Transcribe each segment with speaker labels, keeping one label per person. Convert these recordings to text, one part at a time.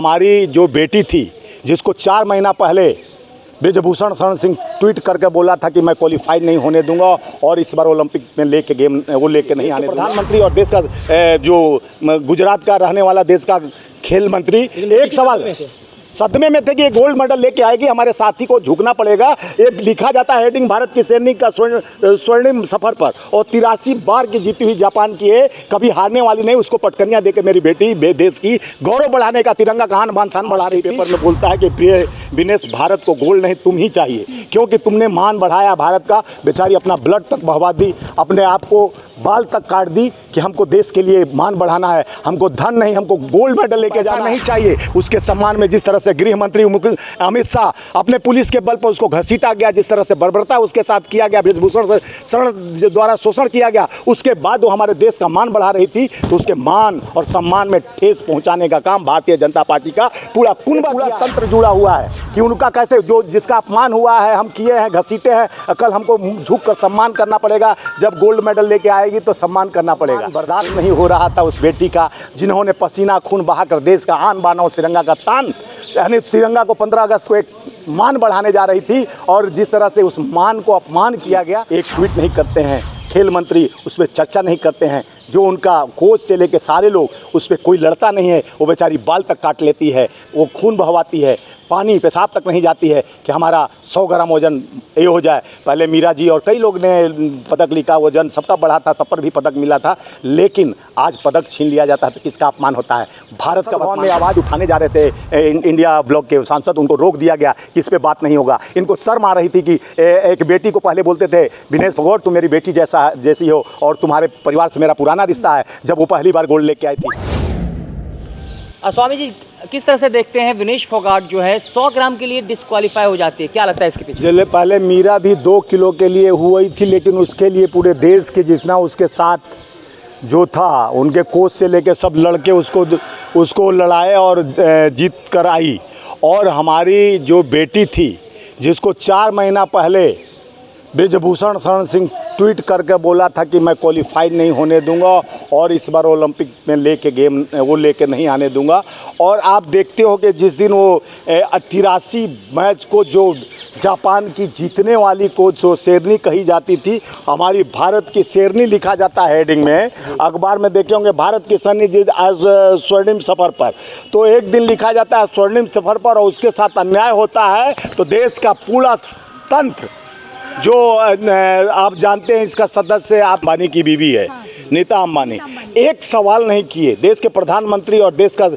Speaker 1: हमारी जो बेटी थी जिसको 4 महीना पहले ब्रिजभूषण शरण सिंह ट्वीट करके बोला था कि मैं क्वालिफाइड नहीं होने दूंगा और इस बार ओलंपिक में लेके गेम वो लेके नहीं आने दूंगा। प्रधानमंत्री और देश का जो गुजरात का रहने वाला देश का खेल मंत्री एक सवाल सदमे में थे कि ये गोल्ड मेडल लेके आएगी, हमारे साथी को झुकना पड़ेगा। ये लिखा जाता है हेडिंग भारत की शेरनी का स्वर्णिम सफर पर और 83 बार की जीती हुई जापान की है, कभी हारने वाली नहीं। उसको पटकनियां देकर मेरी बेटी देश की गौरव बढ़ाने का तिरंगा का आन बान शान बढ़ा रही। पेपर में बोलता है कि प्रिय विनेश भारत को गोल्ड नहीं तुम ही चाहिए, क्योंकि तुमने मान बढ़ाया भारत का। बेचारी अपना ब्लड तक बहवा दी, अपने आप को बाल तक काट दी कि हमको देश के लिए मान बढ़ाना है, हमको धन नहीं, हमको गोल्ड मेडल लेके जाना नहीं चाहिए। उसके सम्मान में जिस तरह से गृह मंत्री अमित शाह अपने पुलिस के बल पर उसको घसीटा गया, जिस तरह से बर्बरता उसके साथ किया गया, ब्रिजभूषण शरण द्वारा शोषण किया गया, उसके बाद वो हमारे देश का मान बढ़ा रही थी, तो उसके मान और सम्मान में ठेस पहुंचाने का काम भारतीय जनता पार्टी का पूरा तंत्र जुड़ा हुआ है कि उनका कैसे जो जिसका अपमान हुआ है, हम किए हैं, घसीटे हैं, कल हमको झुक कर सम्मान करना पड़ेगा। जब गोल्ड मेडल लेके आएगी तो सम्मान करना पड़ेगा। बर्दाश्त नहीं हो रहा था उस बेटी का, जिन्होंने पसीना खून बहाकर देश का आन बान और तिरंगा का तान, यानी तिरंगा को 15 अगस्त को एक मान बढ़ाने जा रही थी और जिस तरह से उस मान को अपमान किया गया। एक ट्वीट नहीं करते हैं खेल मंत्री, उस पर चर्चा नहीं करते हैं। जो उनका कोच से लेके सारे लोग, उस पर कोई लड़ता नहीं है। वो बेचारी बाल तक काट लेती है, वो खून बहवाती है, पानी पेशाब तक नहीं जाती है कि हमारा 100 ग्राम वजन ये हो जाए। पहले मीरा जी और कई लोग ने पदक लिखा, वजन सबका बढ़ा था, तब पर भी पदक मिला था, लेकिन आज पदक छीन लिया जाता है तो किसका अपमान होता है। भारत का भवन में आवाज़ उठाने जा रहे थे इंडिया ब्लॉक के सांसद, उनको रोक दिया गया कि इस पर बात नहीं होगा। इनको शर्म आ रही थी कि एक बेटी को पहले बोलते थे विनेश फोगाट तुम मेरी बेटी जैसी हो और तुम्हारे परिवार से मेरा पुराना रिश्ता है, जब वो पहली बार गोल्ड लेके आई थी।
Speaker 2: स्वामी जी, किस तरह से देखते हैं विनेश फोगाट जो है 100 ग्राम के लिए डिस्क्वालीफाई हो जाती है, क्या लगता है इसके पीछे?
Speaker 1: चले पहले मीरा भी 2 किलो के लिए हुई थी, लेकिन उसके लिए पूरे देश के जितना उसके साथ जो था, उनके कोच से लेके सब लड़के उसको लड़ाए और जीत कर आई। और हमारी जो बेटी थी जिसको 4 महीना पहले ब्रिजभूषण शरण सिंह ट्वीट करके बोला था कि मैं क्वालिफाइड नहीं होने दूंगा और इस बार ओलंपिक में लेके नहीं आने दूंगा। और आप देखते हो कि जिस दिन वो 83 मैच को जो जापान की जीतने वाली कोच वो शेरनी कही जाती थी, हमारी भारत की शेरनी लिखा जाता है हेडिंग में, अखबार में देखे होंगे भारत की शेरनी जीत आज स्वर्णिम सफ़र पर, तो एक दिन लिखा जाता है स्वर्णिम सफ़र पर और उसके साथ अन्याय होता है तो देश का पूरा तंत्र जो आप जानते हैं इसका सदस्य अंबानी की बीवी है, नीता अंबानी, एक सवाल नहीं किए। देश के प्रधानमंत्री और देश का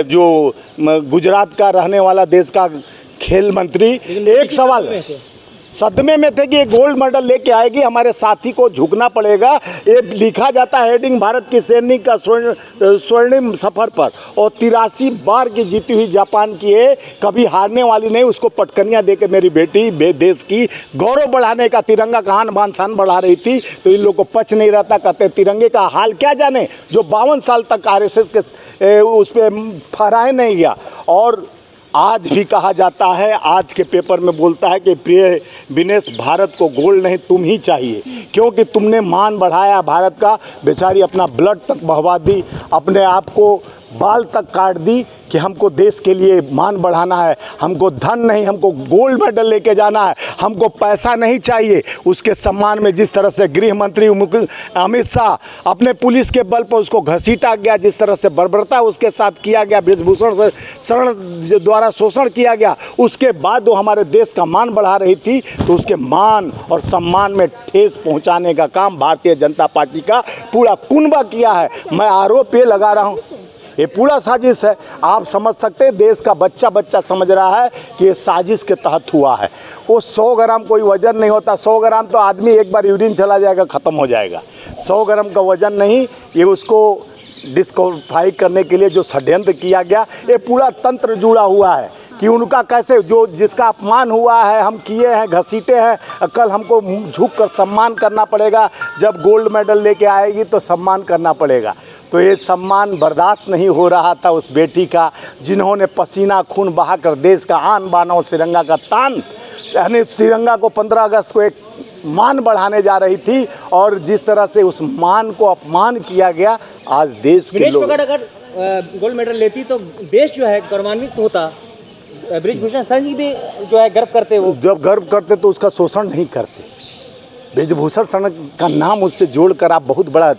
Speaker 1: जो गुजरात का रहने वाला देश का खेल मंत्री एक सवाल सदमे में थे कि ये गोल्ड मेडल लेके आएगी, हमारे साथी को झुकना पड़ेगा। ये लिखा जाता है हेडिंग भारत की शेरनी का स्वर्णिम सफर पर और 83 बार की जीती हुई जापान की है, कभी हारने वाली नहीं। उसको पटकनियां देकर मेरी बेटी देश की गौरव बढ़ाने का तिरंगा का आन बान शान बढ़ा रही थी, तो इन लोगों को पच नहीं रहता। कहते तिरंगे का हाल क्या जाने, जो 52 साल तक RSS के उस पर फहराए नहीं गया। और आज भी कहा जाता है, आज के पेपर में बोलता है कि प्रिय विनेश भारत को गोल्ड नहीं तुम ही चाहिए, क्योंकि तुमने मान बढ़ाया भारत का। बेचारी अपना ब्लड तक बहवा दी, अपने आप को बाल तक काट दी कि हमको देश के लिए मान बढ़ाना है, हमको धन नहीं, हमको गोल्ड मेडल लेके जाना है, हमको पैसा नहीं चाहिए। उसके सम्मान में जिस तरह से गृह मंत्री अमित शाह अपने पुलिस के बल पर उसको घसीटा गया, जिस तरह से बर्बरता उसके साथ किया गया, ब्रिजभूषण शरण द्वारा शोषण किया गया, उसके बाद वो हमारे देश का मान बढ़ा रही थी, तो उसके मान और सम्मान में ठेस पहुंचाने का काम भारतीय जनता पार्टी का पूरा कुनबा किया है। मैं आरोप ये लगा रहा हूँ, ये पूरा साजिश है। आप समझ सकते हैं, देश का बच्चा समझ रहा है कि ये साजिश के तहत हुआ है। वो 100 ग्राम कोई वजन नहीं होता। 100 ग्राम तो आदमी एक बार यूरिन चला जाएगा, ख़त्म हो जाएगा। 100 ग्राम का वजन नहीं, ये उसको डिस्क्वालीफाई करने के लिए जो षड्यंत्र किया गया, ये पूरा तंत्र जुड़ा हुआ है कि उनका कैसे जो जिसका अपमान हुआ है, हम किए हैं, घसीटे हैं, कल हमको झुक कर सम्मान करना पड़ेगा। जब गोल्ड मेडल लेके आएगी तो सम्मान करना पड़ेगा। तो ये सम्मान बर्दाश्त नहीं हो रहा था उस बेटी का, जिन्होंने पसीना खून बहाकर देश का आन बान और तिरंगा का तान, यानी तिरंगा को 15 अगस्त को एक मान बढ़ाने जा रही थी और जिस तरह से उस मान को अपमान किया गया, आज देश के लोग।
Speaker 2: अगर गोल्ड मेडल लेती तो देश जो है गौरवान्वित होता। बृजभूषण शरण जी भी जो है गर्व करते वो।
Speaker 1: जब गर्व करते तो उसका शोषण नहीं करते। बृजभूषण शरण का नाम उससे जोड़कर आप बहुत बड़ा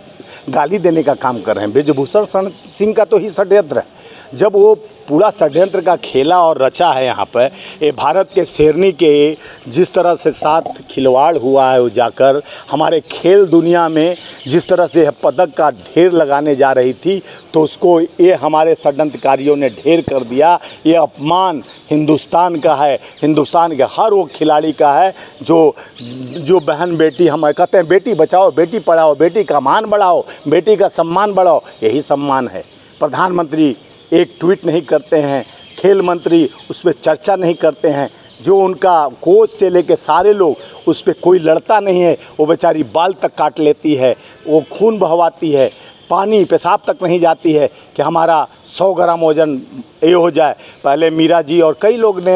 Speaker 1: गाली देने का काम कर रहे हैं। बृजभूषण शरण सिंह का तो ही षड्यंत्र है। जब वो पूरा षड्यंत्र का खेला और रचा है यहाँ पर, ये भारत के शेरनी के जिस तरह से साथ खिलवाड़ हुआ है, वो जाकर हमारे खेल दुनिया में जिस तरह से पदक का ढेर लगाने जा रही थी, तो उसको ये हमारे षड्यंत्रकारियों ने ढेर कर दिया। ये अपमान हिंदुस्तान का है, हिंदुस्तान के हर वो खिलाड़ी का है जो बहन बेटी, हम कहते हैं बेटी बचाओ, बेटी पढ़ाओ, बेटी का मान बढ़ाओ, बेटी का सम्मान बढ़ाओ, यही सम्मान है। प्रधानमंत्री एक ट्वीट नहीं करते हैं, खेल मंत्री उस पर चर्चा नहीं करते हैं, जो उनका कोच से लेके सारे लोग उस पर कोई लड़ता नहीं है। वो बेचारी बाल तक काट लेती है, वो खून बहवाती है, पानी पेशाब तक नहीं जाती है कि हमारा 100 ग्राम वज़न ये हो जाए। पहले मीरा जी और कई लोग ने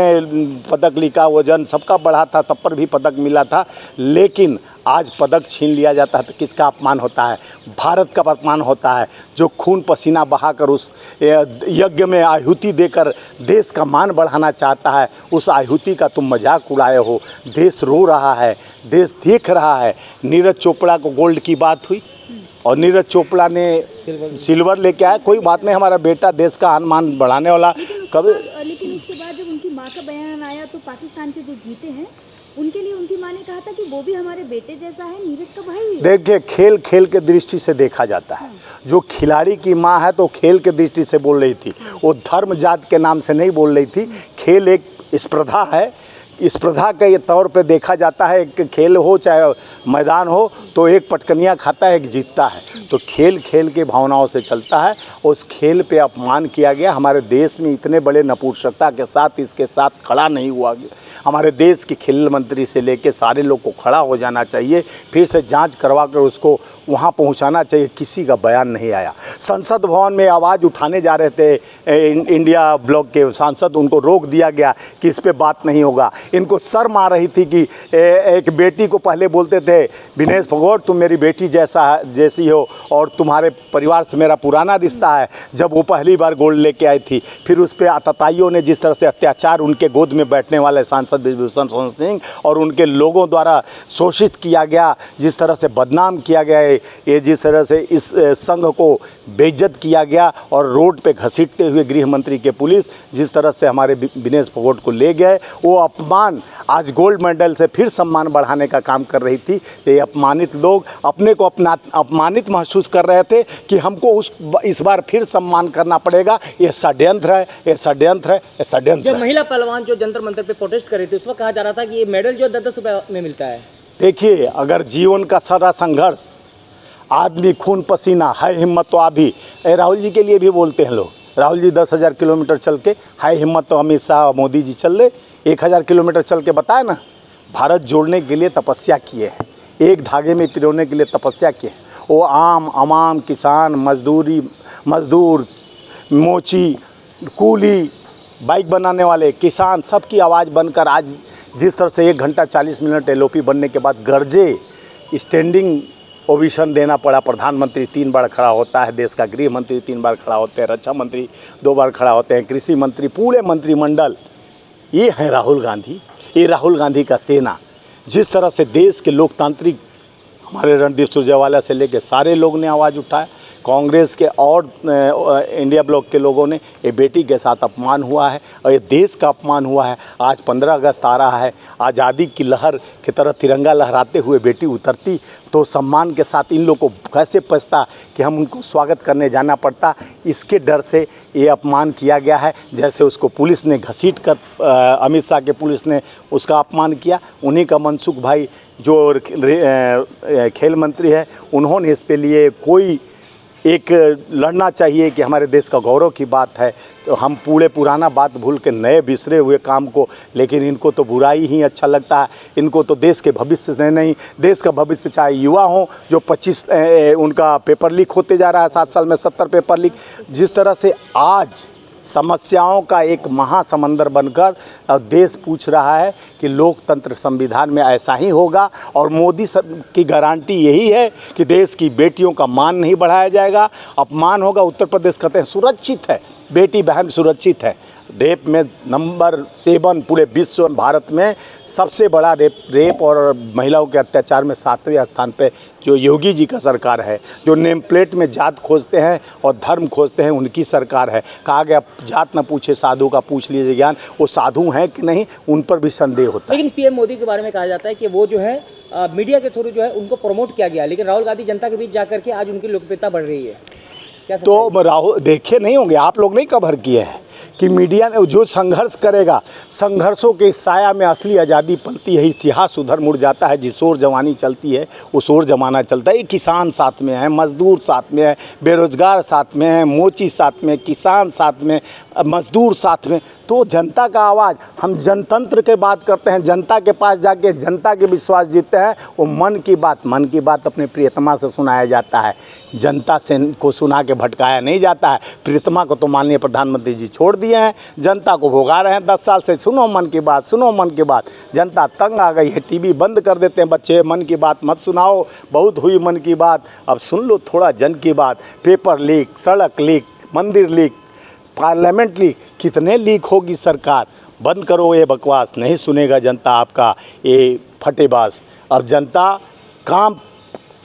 Speaker 1: पदक लिखा, वज़न सबका बढ़ा था, तब पर भी पदक मिला था। लेकिन आज पदक छीन लिया जाता है तो किसका अपमान होता है? भारत का अपमान होता है, जो खून पसीना बहाकर उस यज्ञ में आहुति देकर देश का मान बढ़ाना चाहता है, उस आहुति का तुम मजाक उड़ाए हो। देश रो रहा है, देश देख रहा है। नीरज चोपड़ा को गोल्ड की बात हुई और नीरज चोपड़ा ने सिल्वर लेके आया। कोई बात नहीं, हमारा बेटा देश का मान बढ़ाने वाला कभी।
Speaker 3: लेकिन उसके बाद जब उनकी माँ का बयान आया तो पाकिस्तान के जो जीते हैं उनके लिए उनकी माँ ने कहा था कि वो भी हमारे बेटे जैसा है, नीरज का भाई है।
Speaker 1: देखिए, खेल खेल के दृष्टि से देखा जाता है। जो खिलाड़ी की माँ है तो खेल के दृष्टि से बोल रही थी, वो धर्म जात के नाम से नहीं बोल रही थी। खेल एक स्पर्धा है, स्पर्धा के तौर पे देखा जाता है। एक खेल हो चाहे मैदान हो तो एक पटकनियाँ खाता है, एक जीतता है। तो खेल खेल के भावनाओं से चलता है। उस खेल पे अपमान किया गया। हमारे देश में इतने बड़े नपुंसकता के साथ इसके साथ खड़ा नहीं हुआ गया। हमारे देश के खेल मंत्री से लेके सारे लोग को खड़ा हो जाना चाहिए, फिर से जांच करवा कर उसको वहाँ पहुँचाना चाहिए। किसी का बयान नहीं आया। संसद भवन में आवाज़ उठाने जा रहे थे इंडिया ब्लॉक के सांसद, उनको रोक दिया गया कि इस पे बात नहीं होगा। इनको शर्म आ रही थी कि एक बेटी को पहले बोलते थे विनेश फोगाट तुम मेरी बेटी जैसी हो और तुम्हारे परिवार से मेरा पुराना रिश्ता है। जब वो पहली बार गोल्ड लेके आई थी, फिर उस पर आतताइयों ने जिस तरह से अत्याचार उनके गोद में बैठने वाले सांसद बृजभूषण शरण सिंह और उनके लोगों द्वारा शोषित किया गया, जिस तरह से बदनाम किया गया है, ये जिस तरह से इस संघ को बेइज्जत किया गया और रोड पे घसीटते हुए गृह मंत्री के पुलिस जिस तरह से हमारे विनेश फोगाट को ले गए, वो अपमान आज गोल्ड मेडल से फिर सम्मान बढ़ाने का काम कर रही थी। ये अपमानित लोग अपने को अपमानित महसूस कर रहे थे कि हमको इस बार फिर सम्मान करना पड़ेगा। ये षड्यंत्र है, ये षड्यंत्र है, ये षड्यंत्र।
Speaker 2: जब महिला पहलवान जो जंतर मंतर पे प्रोटेस्ट कर रही थी, उस वक्त कहा जा रहा था कि ये मेडल जो 10-10 रुपये में मिलता है।
Speaker 1: देखिए, अगर जीवन का सारा संघर्ष, आदमी खून पसीना है, हिम्मत तो अभी राहुल जी के लिए भी बोलते हैं लोग। राहुल जी 10,000 किलोमीटर चल के, है हिम्मत तो अमित शाह मोदी जी चल रहे 1,000 किलोमीटर चल के बताए ना। भारत जोड़ने के लिए तपस्या किए हैं, एक धागे में पिरोने के लिए तपस्या किए हैं। वो आम अवाम, किसान, मजदूर, मोची, कूली, बाइक बनाने वाले, किसान, सबकी आवाज़ बनकर आज जिस तरह से 1 घंटा 40 मिनट LOP बनने के बाद गरजे, स्टैंडिंग ओवेशन देना पड़ा। प्रधानमंत्री 3 बार खड़ा होता है, देश का गृह मंत्री 3 बार खड़ा होते हैं, रक्षा मंत्री 2 बार खड़ा होते हैं, कृषि मंत्री, पूरे मंत्रिमंडल। ये है राहुल गांधी, ये राहुल गांधी का सेना। जिस तरह से देश के लोकतांत्रिक हमारे रणदीप सुरजेवाला से लेके सारे लोग ने आवाज़ उठाया। कांग्रेस के और इंडिया ब्लॉक के लोगों ने, ये बेटी के साथ अपमान हुआ है और ये देश का अपमान हुआ है। आज 15 अगस्त आ रहा है, आज़ादी की लहर की तरह तिरंगा लहराते हुए बेटी उतरती तो सम्मान के साथ इन लोगों को कैसे पछता कि हम उनको स्वागत करने जाना पड़ता। इसके डर से ये अपमान किया गया है। जैसे उसको पुलिस ने घसीट कर अमित शाह के पुलिस ने उसका अपमान किया। उन्हीं का मनसुख भाई जो खेल मंत्री है, उन्होंने इस पे लिए कोई एक लड़ना चाहिए कि हमारे देश का गौरव की बात है। तो हम पूरे पुराना बात भूल के नए बिसरे हुए काम को, लेकिन इनको तो बुराई ही अच्छा लगता है। इनको तो देश के भविष्य से नहीं, देश का भविष्य चाहे युवा हो जो 25 उनका पेपर लीक होते जा रहा है, 7 साल में 70 पेपर लीक। जिस तरह से आज समस्याओं का एक महासमंदर बनकर अब देश पूछ रहा है कि लोकतंत्र संविधान में ऐसा ही होगा। और मोदी की गारंटी यही है कि देश की बेटियों का मान नहीं बढ़ाया जाएगा, अपमान होगा। उत्तर प्रदेश कहते हैं सुरक्षित है, बेटी बहन सुरक्षित है। रेप में नंबर 7 पूरे विश्व भारत में सबसे बड़ा रेप और महिलाओं के अत्याचार में 7वें स्थान पे जो योगी जी का सरकार है। जो नेम प्लेट में जात खोजते हैं और धर्म खोजते हैं, उनकी सरकार है। कहा गया जात न पूछे साधु का पूछ लीजिए ज्ञान। वो साधु हैं कि नहीं, उन पर भी संदेह होता है।
Speaker 2: लेकिन पीएम मोदी के बारे में कहा जाता है कि वो जो है मीडिया के थ्रू जो है उनको प्रमोट किया गया, लेकिन राहुल गांधी जनता के बीच जाकर के आज उनकी लोकप्रियता बढ़ रही है। क्या
Speaker 1: तो राहुल देखे नहीं होंगे, आप लोग नहीं कवर किए हैं कि मीडिया ने जो संघर्ष करेगा, संघर्षों के साया में असली आज़ादी पलती है। इतिहास उधर मुड़ जाता है, जिस ओर जवानी चलती है उस ओर जमाना चलता है। ये किसान साथ में है, मजदूर साथ में है, बेरोजगार साथ में है, मोची साथ में, किसान साथ में, मजदूर साथ में। तो जनता का आवाज़, हम जनतंत्र के बात करते हैं, जनता के पास जाके जनता के विश्वास जीतते हैं। वो मन की बात अपने प्रियतमा से सुनाया जाता है, जनता से को सुना के भटकाया नहीं जाता है। प्रियतमा को तो माननीय प्रधानमंत्री जी छोड़ दिए हैं, जनता को भोगा रहे हैं 10 साल से। सुनो मन की बात, सुनो मन की बात। जनता तंग आ गई है, टीवी बंद कर देते हैं बच्चे, मन की बात मत सुनाओ, बहुत हुई मन की बात, अब सुन लो थोड़ा जन की बात। पेपर लीक, सड़क लीक, मंदिर लीक, पार्लियामेंट लीक, कितने लीक होगी सरकार। बंद करो ये बकवास, नहीं सुनेगा जनता आपका ये फटेबाज। अब जनता काम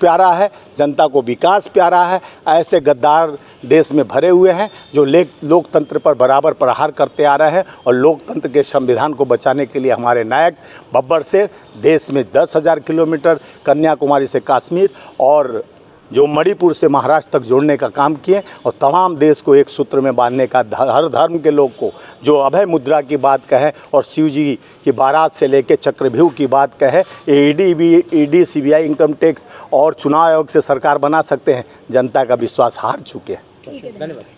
Speaker 1: प्यारा है, जनता को विकास प्यारा है। ऐसे गद्दार देश में भरे हुए हैं जो लोकतंत्र पर बराबर प्रहार करते आ रहे हैं। और लोकतंत्र के संविधान को बचाने के लिए हमारे नायक बब्बर शेर देश में 10,000 किलोमीटर कन्याकुमारी से कश्मीर और जो मणिपुर से महाराष्ट्र तक जोड़ने का काम किए और तमाम देश को एक सूत्र में बांधने का, हर धर्म के लोग को जो अभय मुद्रा की बात कहे और शिव जी की बारात से लेकर चक्रव्यूह की बात कहे। ईडी, सीबीआई, इनकम टैक्स और चुनाव आयोग से सरकार बना सकते हैं। जनता का विश्वास हार चुके हैं।
Speaker 2: धन्यवाद।